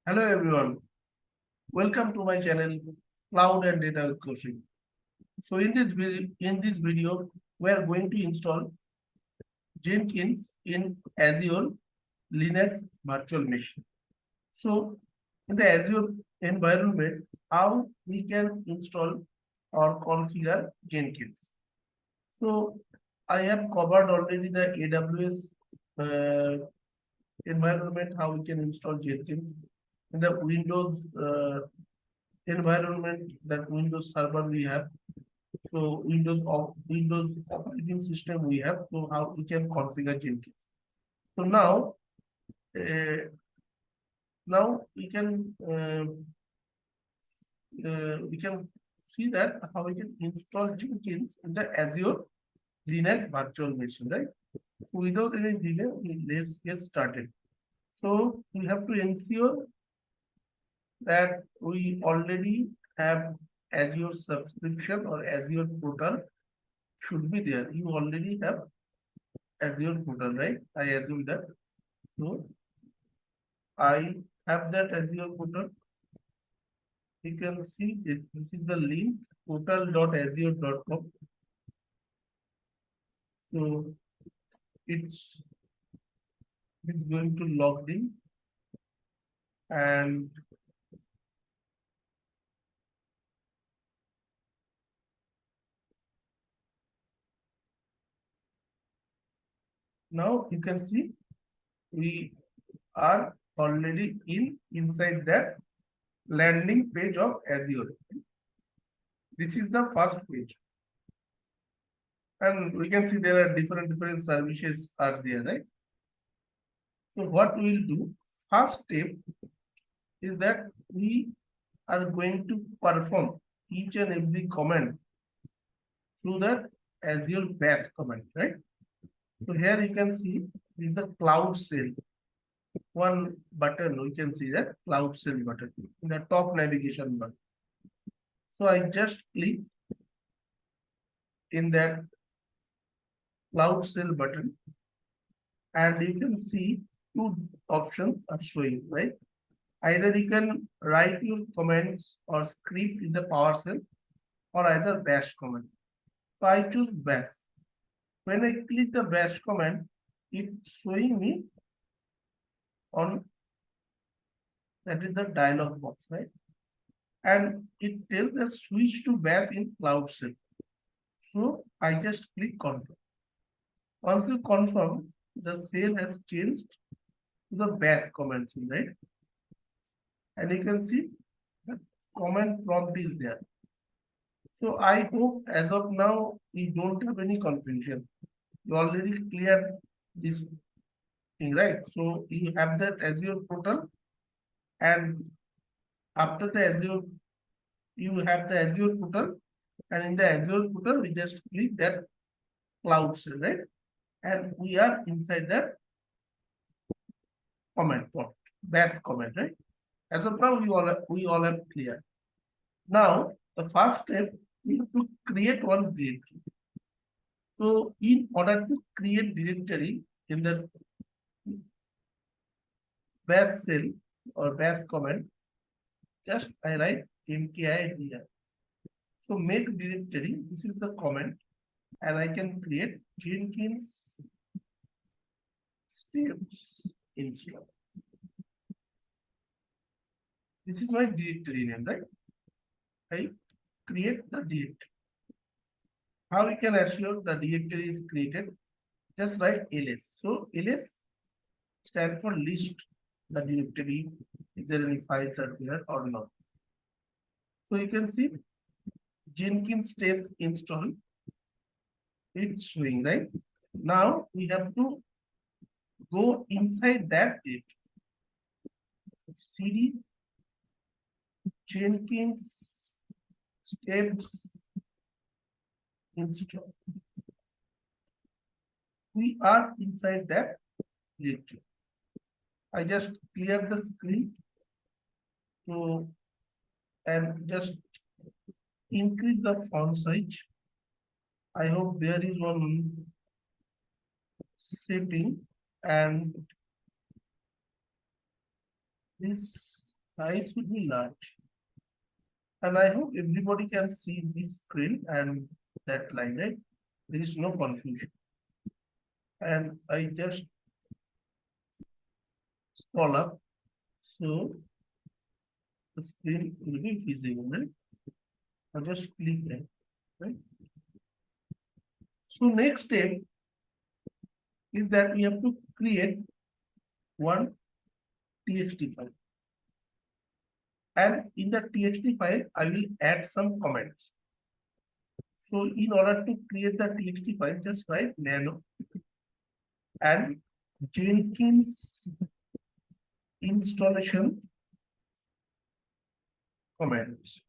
Hello everyone, welcome to my channel Cloud and Data with Kaushik. So in this video, we are going to install Jenkins in Azure Linux virtual machine. So in the Azure environment, how we can install or configure Jenkins. So I have covered already the AWS environment, how we can install Jenkins in the Windows environment, that Windows server we have. So Windows operating system we have. So how we can configure Jenkins. So uh, now we can see that how we can install Jenkins in the Azure Linux virtual machine, right? So without any delay, let's get started. So we have to ensure that we already have Azure subscription or Azure portal should be there. You already have Azure portal, right? I assume that. So I have that Azure portal. You can see it. This is the link portal.azure.com. So it's going to log in, and now you can see we are already inside that landing page of Azure. This is the first page, and we can see there are different services are there, right? So what we will do, first step is that we are going to perform each and every command through that Azure bash command, right? So here you can see is the cloud shell. One button, we can see that cloud shell button in the top navigation bar. So I just click in that cloud shell button, and you can see two options are showing, right? Either you can write your commands or script in the PowerShell, or either bash command. So I choose bash. When I click the bash command, it's showing me on, that is the dialog box, right? And it tells us switch to bash in cloud shell. So I just click confirm. Once you confirm, the shell has changed to the bash command, right? And you can see the command prompt is there. So I hope as of now you don't have any confusion. You already cleared this thing, right? So you have that Azure portal, and after the Azure, you have the Azure portal, and in the Azure portal, we just click that cloud shell, right? And we are inside that command prompt, bash command, right? As of now, we all have clear. Now the first step, we have to create one directory. So in order to create directory in the bash shell or bash command, just I write mkdir. So make directory, this is the command, and I can create Jenkins steps install. This is my directory name, right? I create the directory. How we can assure the directory is created? Just write ls. So ls stand for list the directory. Is there any files are there or not? So you can see Jenkins steps install. It's showing, right? Now we have to go inside that directory. cd Jenkins steps install. We are inside that directory. I just clear the screen to and just increase the font size. I hope there is one setting, and this size should be large. And I hope everybody can see this screen and that line, right? There is no confusion. And I just scroll up, so the screen will be visible, right? I just click there, right? So next step is that we have to create one txt file. And in the txt file, I will add some comments. So in order to create the txt file, just write nano and Jenkins installation comments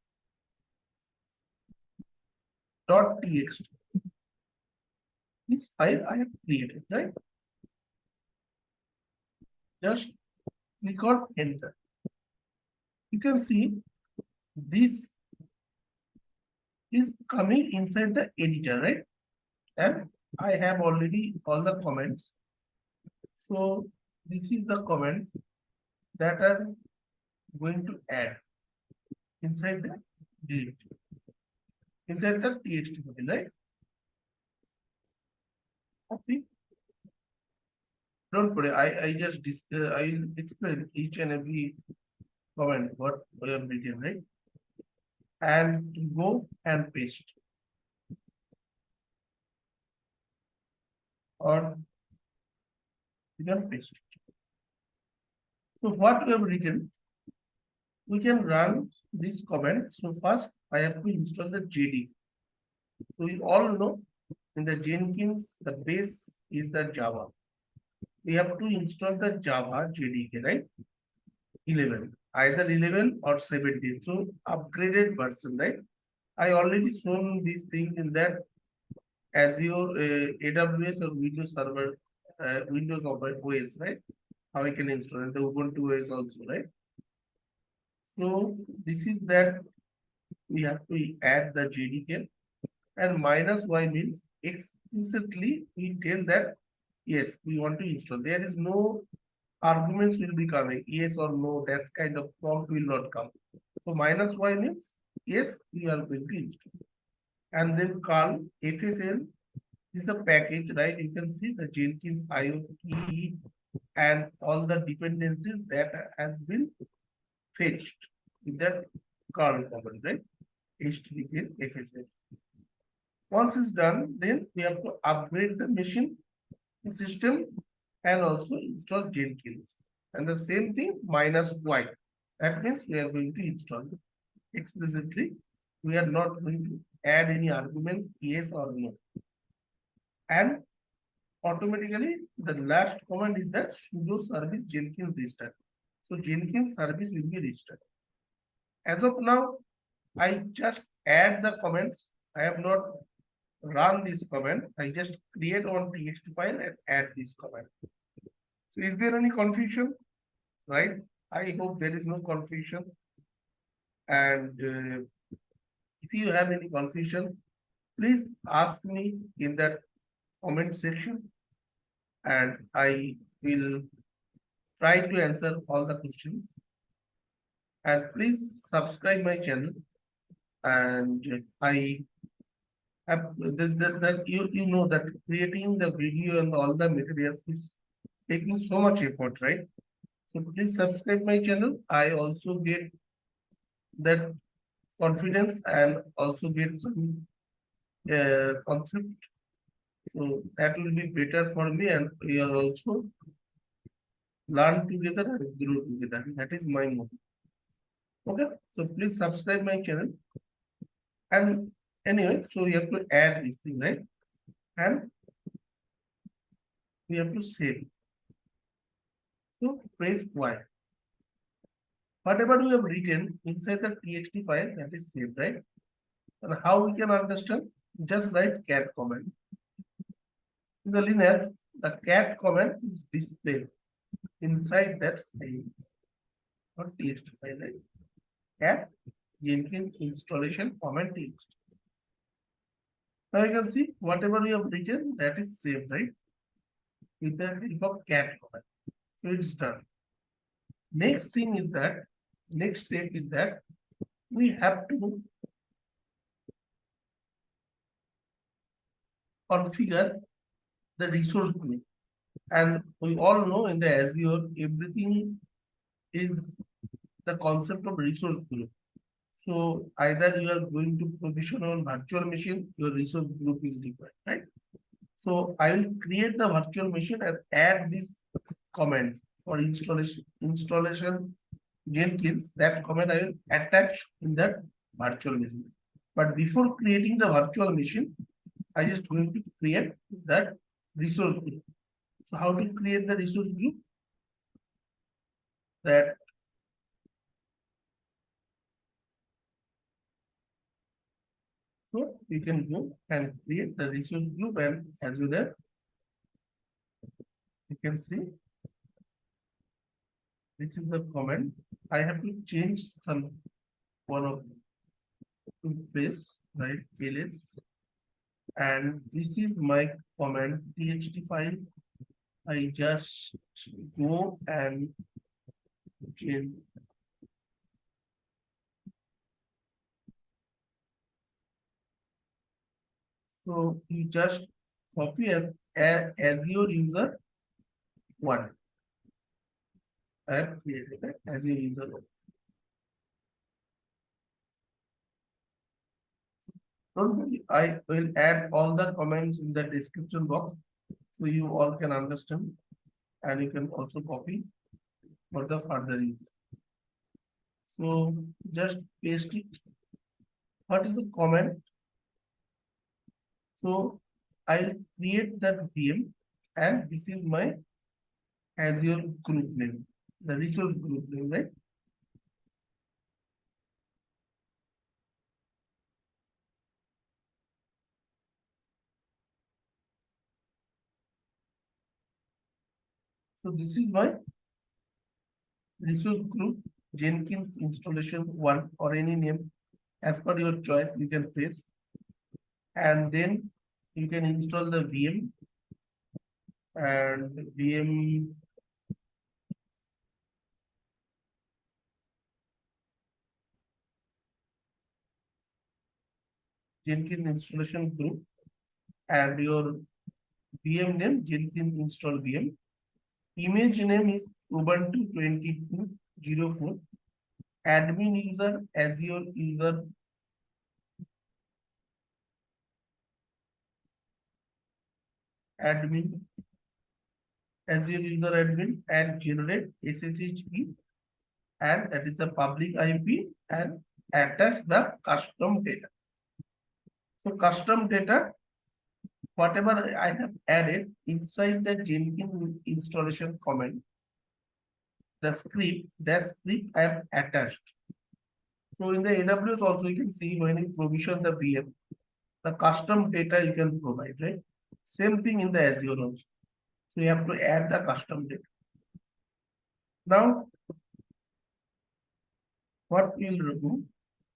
.txt. This file I have created, right? Just click on enter. You can see this is coming inside the editor, right? And I have already all the comments. So this is the comment that I'm going to add inside the directory, inside the txt file, right? Okay. Don't worry, I just I'll explain each and every comment what we have written, right? And go and paste. Or you can paste it. So what we have written, we can run this comment. So first I have to install the JD. So you all know in the Jenkins, the base is the Java. We have to install the Java JDK, right? 11, either 11 or 17. So upgraded version, right? I already shown these things in that Azure, AWS or Windows Server, Windows OS, right? How I can install and the Ubuntu OS also, right? So this is that we have to add the JDK, and -y means explicitly we tell that yes, we want to install. There is no arguments will be coming, yes or no, that kind of prompt will not come. So -y means yes, we are going to install. And then call FSL is a package, right? You can see the Jenkins IO and all the dependencies that has been fetched in that curl command, right? HTTP FSL. Once it's done, then we have to upgrade the machine, the system, and also install Jenkins. And the same thing -y. That means we are going to install explicitly. We are not going to add any arguments, yes or no. And automatically the last command is that sudo service Jenkins restart. So Jenkins service will be restarted. As of now, I just add the comments. I have not run this command. I just create one txt file and add this command. So is there any confusion? Right? I hope there is no confusion. And if you have any confusion, please ask me in that comment section, and I will try to answer all the questions. And please subscribe my channel. And I have you know that creating the video and all the materials is taking so much effort, right? So please subscribe my channel. I also get that confidence and also get some concept. So that will be better for me, and we are also learn together and grow together. That is my motto. Okay, so please subscribe my channel. And anyway, so we have to add this thing, right? And we have to save. So press Y. Whatever we have written inside the txt file, that is saved, right? And how we can understand? Just write cat command. In the Linux, the cat command is displayed inside that file or txt file, right? Cat Jenkins installation command text. Now you can see whatever we have written, that is saved, right? With the help of cat command. So it's done. Next thing is that next step is that we have to configure the resource group. And we all know in the Azure, everything is the concept of resource group. So either you are going to provision on virtual machine, your resource group is required, right? So I will create the virtual machine and add this command for installation Jenkins. That command I will attach in that virtual machine. But before creating the virtual machine, I just going to create that resource group. So how to create the resource group? That so you can go and create the resource group, and as well as you can see this is the comment. I have to change some one of two place, right? ls, and this is my comment txt file. I just go and change. So you just copy and as your user one. I have created it as your user one. Don't worry, I will add all the comments in the description box so you all can understand, and you can also copy for the further use. So just paste it. What is the comment? So I'll create that VM, and this is my Azure group name, the resource group name, right? So this is my resource group Jenkins installation one, or any name as per your choice you can paste, and then you can install the VM, and VM Jenkins installation group, and your VM name Jenkins install VM. Image name is Ubuntu 2204. Admin user Azure user, admin Azure user admin, and generate SSH key, and that is the public IP, and attach the custom data. So custom data, whatever I have added inside the Jenkins installation command, that script I have attached. So in the AWS also you can see when you provision the VM, the custom data you can provide, right? Same thing in the Azure also. So you have to add the custom data. Now, what we'll do,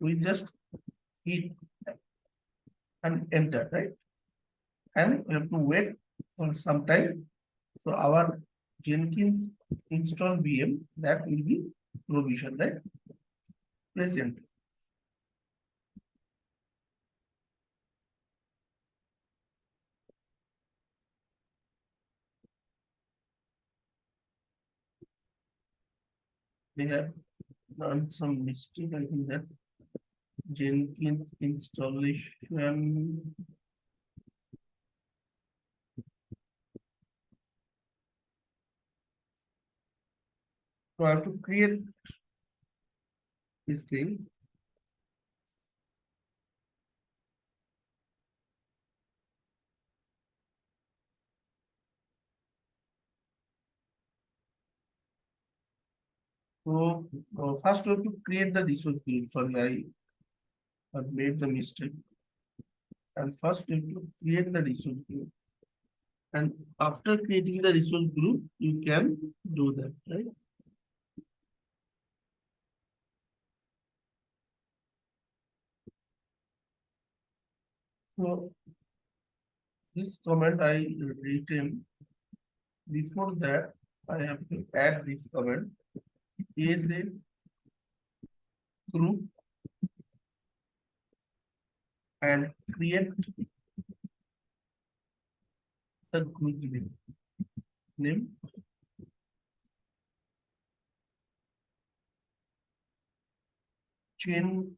we just hit and enter, right? And we have to wait for some time. So our Jenkins install VM, that will be provisioned, right? Press enter. They have done some mistake, I think that Jenkins installation. So I have to create this thing. So first we have to create the resource group. Sorry, I have made the mistake. And first we have to create the resource group. And after creating the resource group, you can do that, right? So this comment I written. Before that, I have to add this comment. Is a group and create the group name Jenkins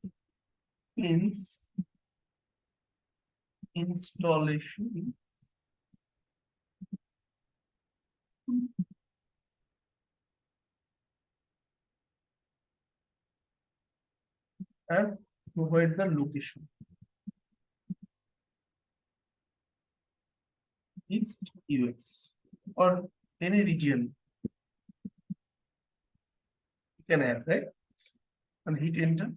installation and provide the location. East US or any region you can add, right? And hit enter.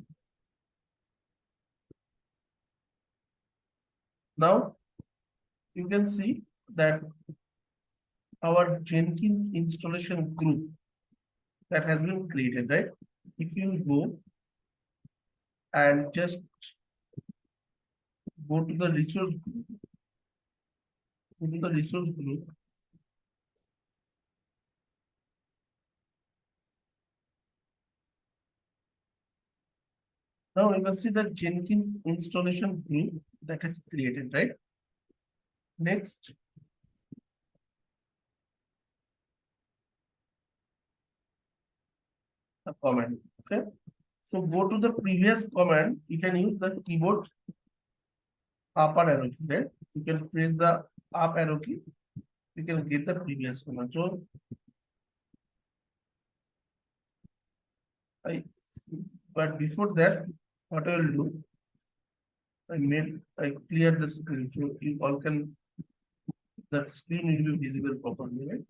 Now you can see that our Jenkins installation group that has been created, right? If you go and just go to the resource group, now you can see the Jenkins installation group that is created, right? Next, a command. Okay. So go to the previous command. You can use the keyboard up or arrow key, right? You can press the up arrow key. You can get the previous command. So but before that, what I will do, I clear the screen so you all can, the screen will be visible properly, right?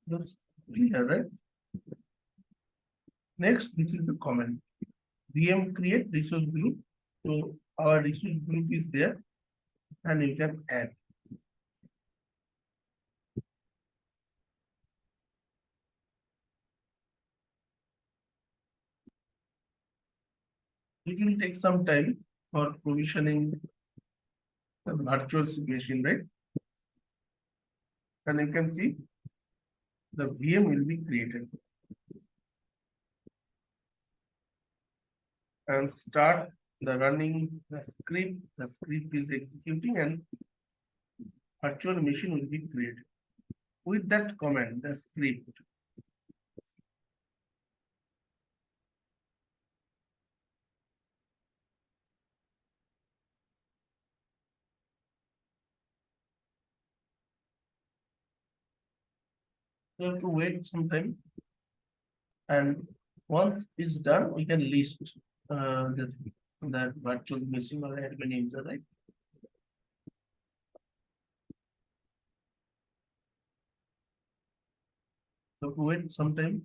That's clear, right? Next, this is the command. VM create resource group. So our resource group is there and you can add. It will take some time for provisioning the virtual machine, right? And you can see the VM will be created. And start the running the script. The script is executing and virtual machine will be created. With that command, the script, you have to wait some time. And once it's done, we can list this that virtual machine or admin user, right? So to wait some time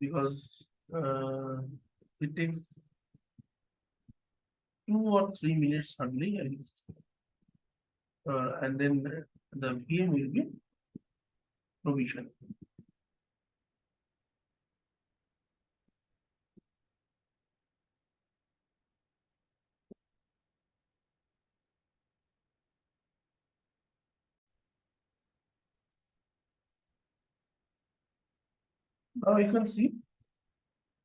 because it takes 2 or 3 minutes only, and then the VM will be provisioned. Now you can see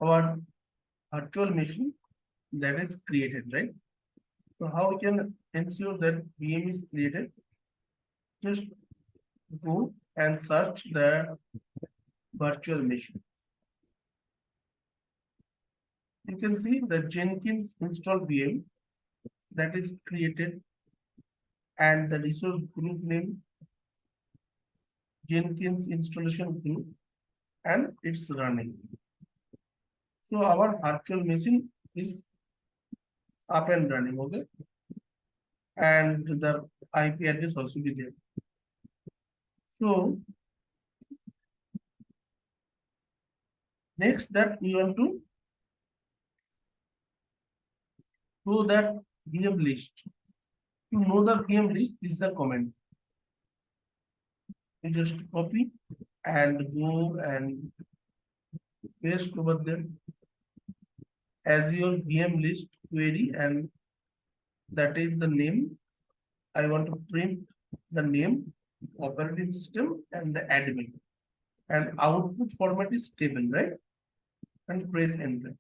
our virtual machine that is created, right? So how we can ensure that VM is created? Just go and search the virtual machine. You can see the Jenkins install VM that is created and the resource group name Jenkins installation group and it's running. So our virtual machine is up and running, okay? And the IP address also be there. So next that we want to show that VM list. To know the VM list, this is the comment. You just copy and go and paste over there as your VM list query, and that is the name. I want to print the name, operating system, and the admin. And output format is table, right? and press enter.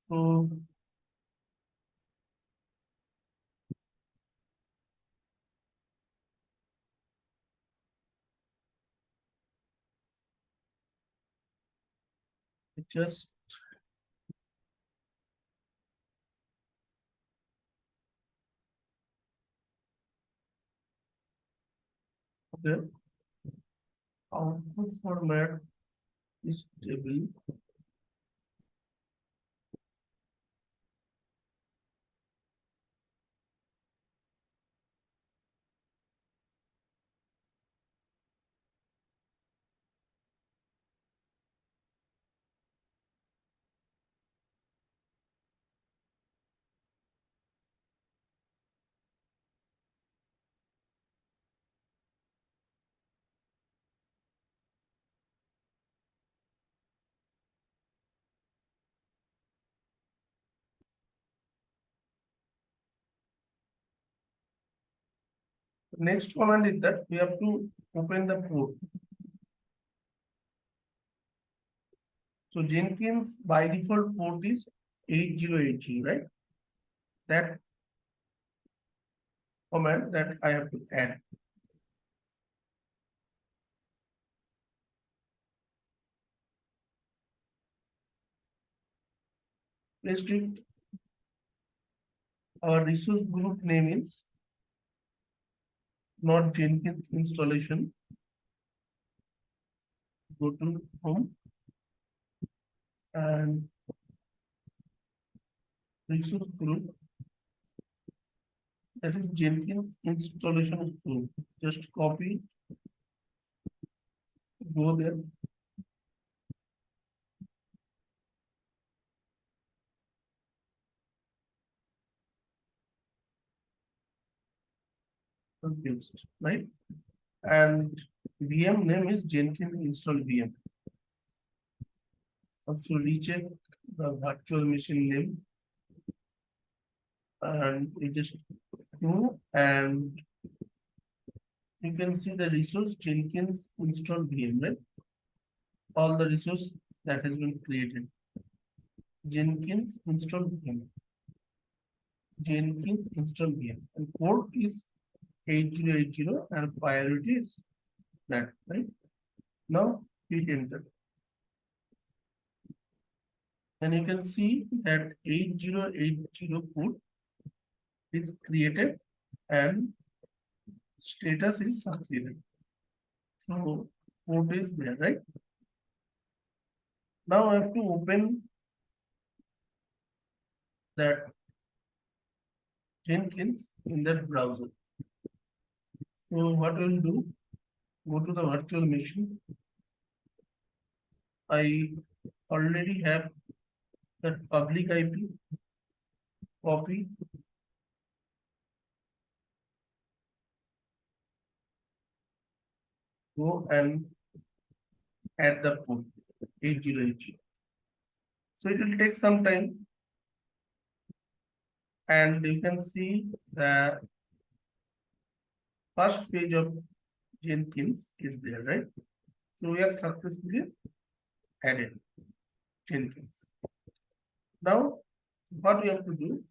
So just okay, output format is table. Next command is that we have to open the port. So Jenkins by default port is 8080, right? That command that I have to add. Paste it. Our resource group name is not Jenkins installation. Go to home and resource group, that is Jenkins installation group. Just copy, go there, and paste, right? And VM name is Jenkins install VM. Also recheck the virtual machine name and we just go and you can see the resource Jenkins install VM, right? All the resource that has been created. Jenkins install VM. Jenkins install VM. And port is 8080 and priority is that, right? Now hit enter. And you can see that 8080 port is created and status is succeeded. So port is there, right? Now I have to open that Jenkins in that browser. So what we'll do, go to the virtual machine. I already have that public IP, copy, go and add the port 8080. So it will take some time and you can see the first page of Jenkins is there, right? So we have successfully added Jenkins. Now, what we have to do,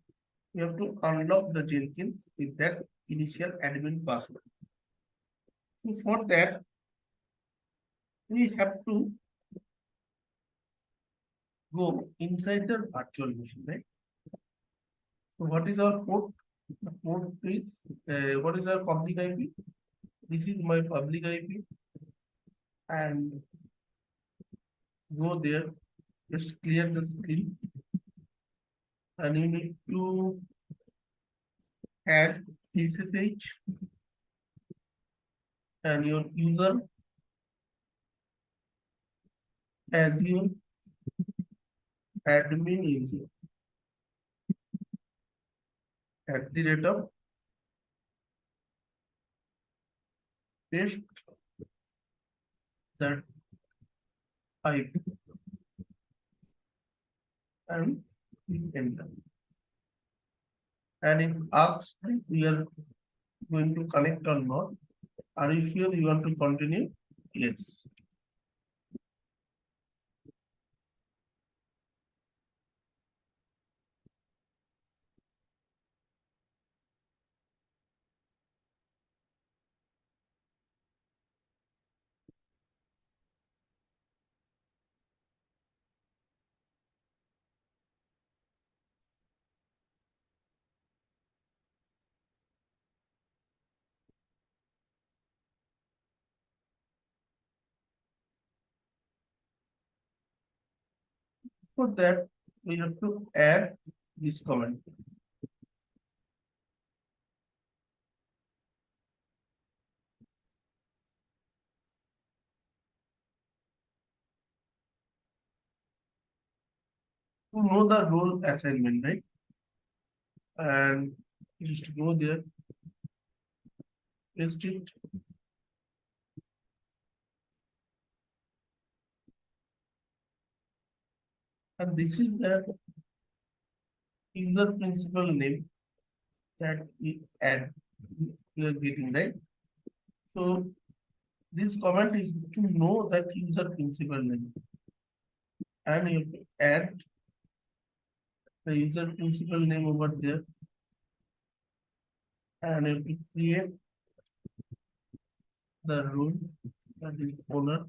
we have to unlock the Jenkins with that initial admin password. So for that, we have to go inside the virtual machine, right? So what is our port? The port is, what is our public IP? This is my public IP and go there, just clear the screen and you need to add SSH and your user azure admin user at the rate of paste that IP and Click enter. And it asks if we are going to connect or not. Are you sure you want to continue? Yes. For that, we have to add this comment. To know the role assignment, right? And just go there, paste it, and this is the user principal name that we add. We are getting right. So this comment is to know that user principal name, and you have to add the user principal name over there, and you have to create the role that is owner,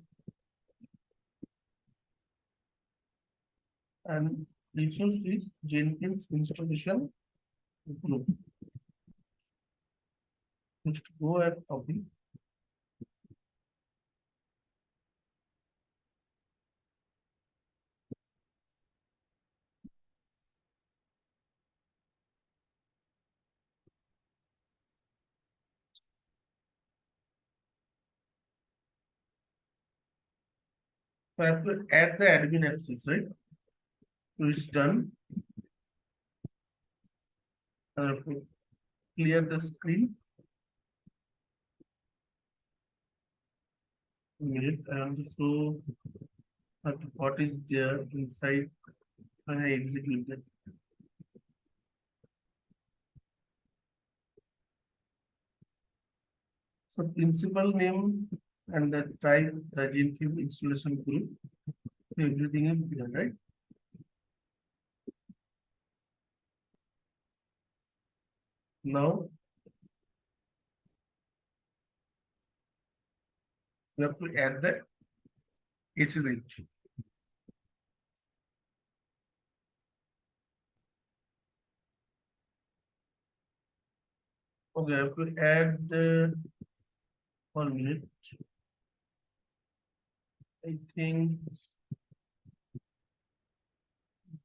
and resource is Jenkins installation group. Just go and copy. So I have to add the admin access, right? So it's done. I have to clear the screen. Minute, and so what is there inside when I execute it. So principal name and the type, the Jenkins installation group, so everything is there, right? Now we have to add the SSH. Okay, I have to add 1 minute. I think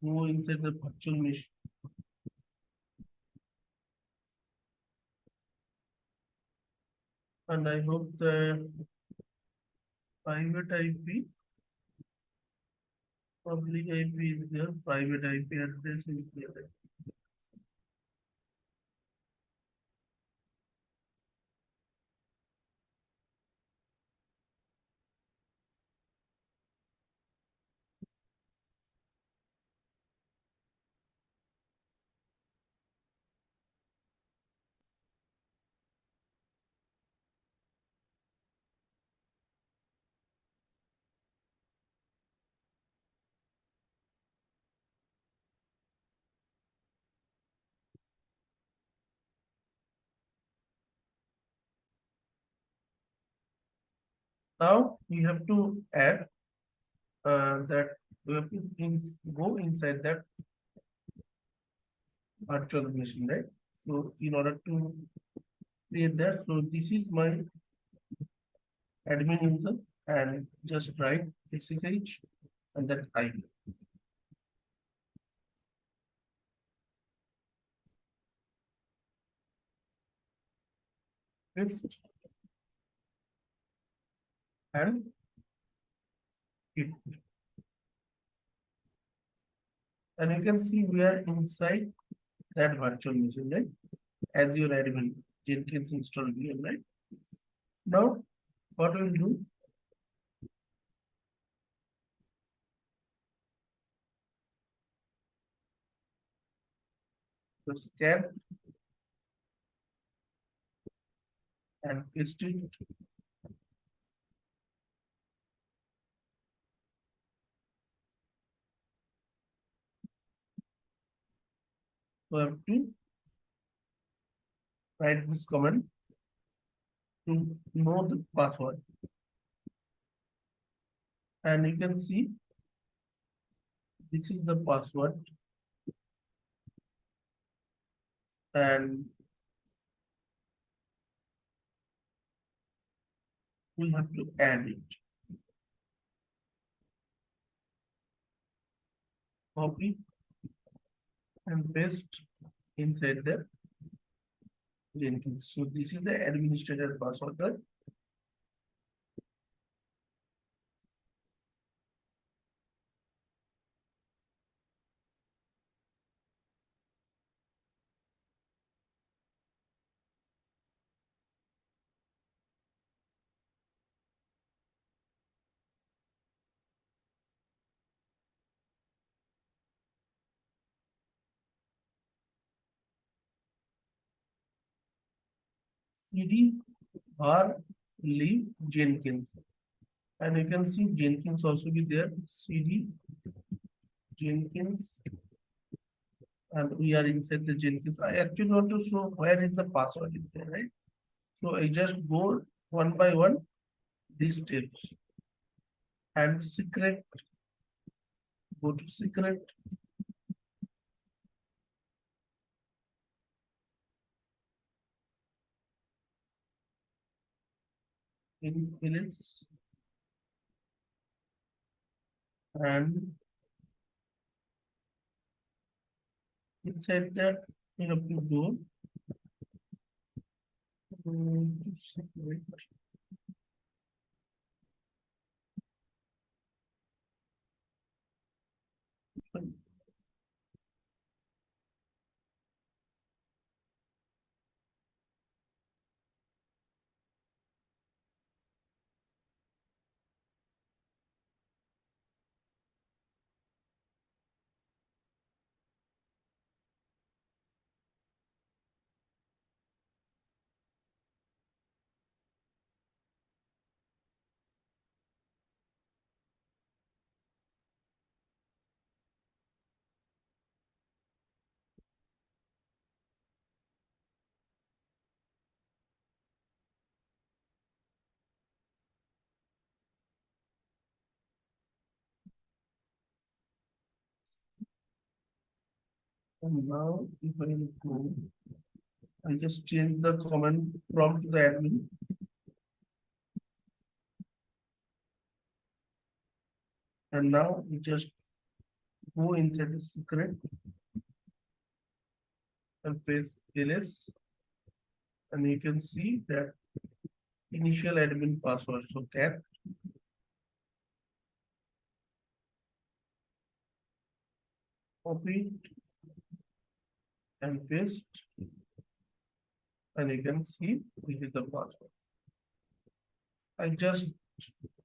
go inside the virtual machine. And I hope the private IP, public IP is there, private IP address is there. Now we have to add that we have to go inside that virtual machine, right? So in order to create that, so this is my admin user, and just write SSH and that ID. Paste and hit. And you can see we are inside that virtual machine, right? As your admin, Jenkins install VM, right? Now, what we'll do, Just scan and paste it. So I have to write this command to know the password. And you can see this is the password, and we have to add it. Copy and paste inside the Jenkins. So this is the administrator password, right? cd var leave Jenkins. And you can see Jenkins also be there. cd Jenkins, and we are inside the Jenkins. I actually want to show where is the password is there, right? So I just go one by one these steps, and secret, go to secret, in else, and inside that we have to go to secret. And now if I go, I just change the command prompt to the admin, and now we just go inside the secret and press ls, and you can see that initial admin password. So cat, copy it and paste, and you can see this is the password. I just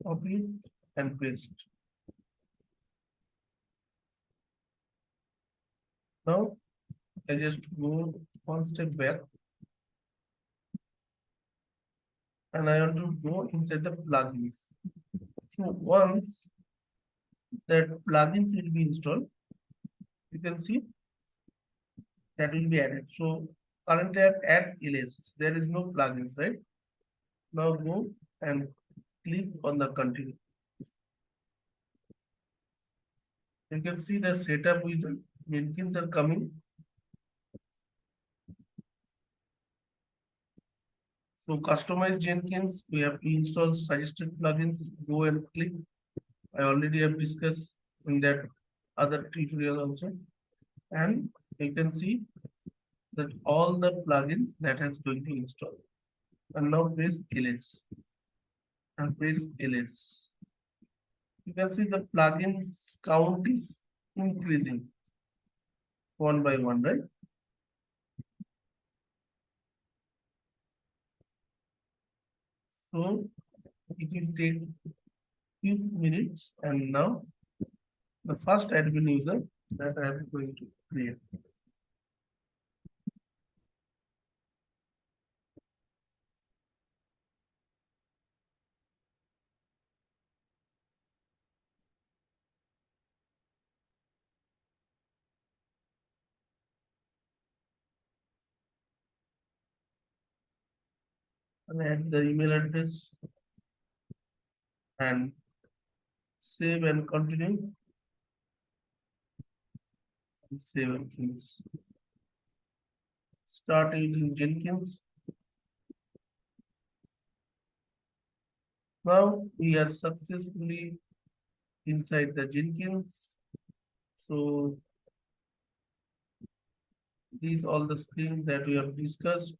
copy it and paste. Now I just go one step back, and I want to go inside the plugins. So once that plugins will be installed, you can see that will be added. So currently I have add ls. There is no plugins, right? Now go and click on the continue. You can see the setup wizard. Jenkins are coming. So customize Jenkins, we have to install suggested plugins. Go and click. I already have discussed in that other tutorial also. And you can see that all the plugins that has going to install. And now press ls and press ls. You can see the plugins count is increasing one by one, right? So it will take few minutes, and now the first admin user that I am going to create. and add the email address and save and continue and save and finish. Start using Jenkins. Now we are successfully inside the Jenkins. So these all the things that we have discussed.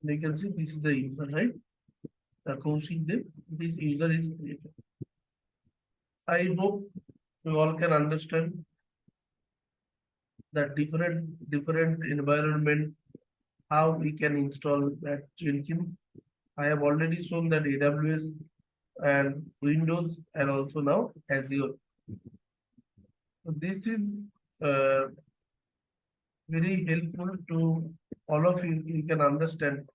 You can see this is the user, right? The Kaushik Dev, this user is created. I hope you all can understand that different environment, how we can install that Jenkins. I have already shown that AWS and Windows and also now Azure. So this is uh, very helpful to all of you. You can understand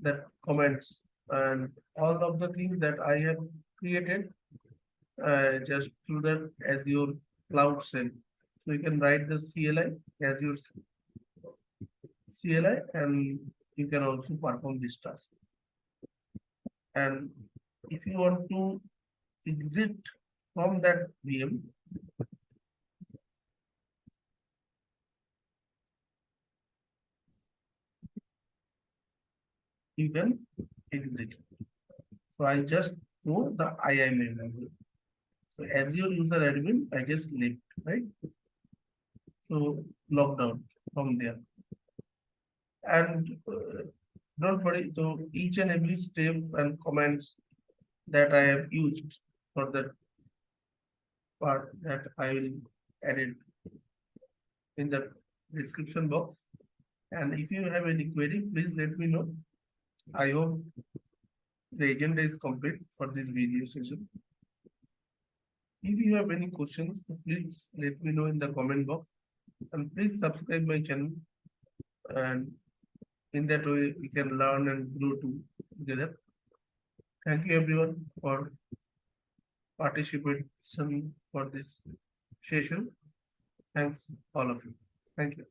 that comments and all of the things that I have created just through the Azure Cloud Shell. So you can write the CLI, Azure CLI, and you can also perform this task. And if you want to exit from that VM, you can exit. So I just go the IIM. So Azure user admin, I just left, right? So lockdown from there. And don't worry, so each and every step and comments that I have used for that part that I will add it in the description box. And if you have any query, please let me know. I hope the agenda is complete for this video session. If you have any questions, please let me know in the comment box. And please subscribe my channel. And in that way, we can learn and grow together. Thank you everyone for participation for this session. Thanks all of you. Thank you.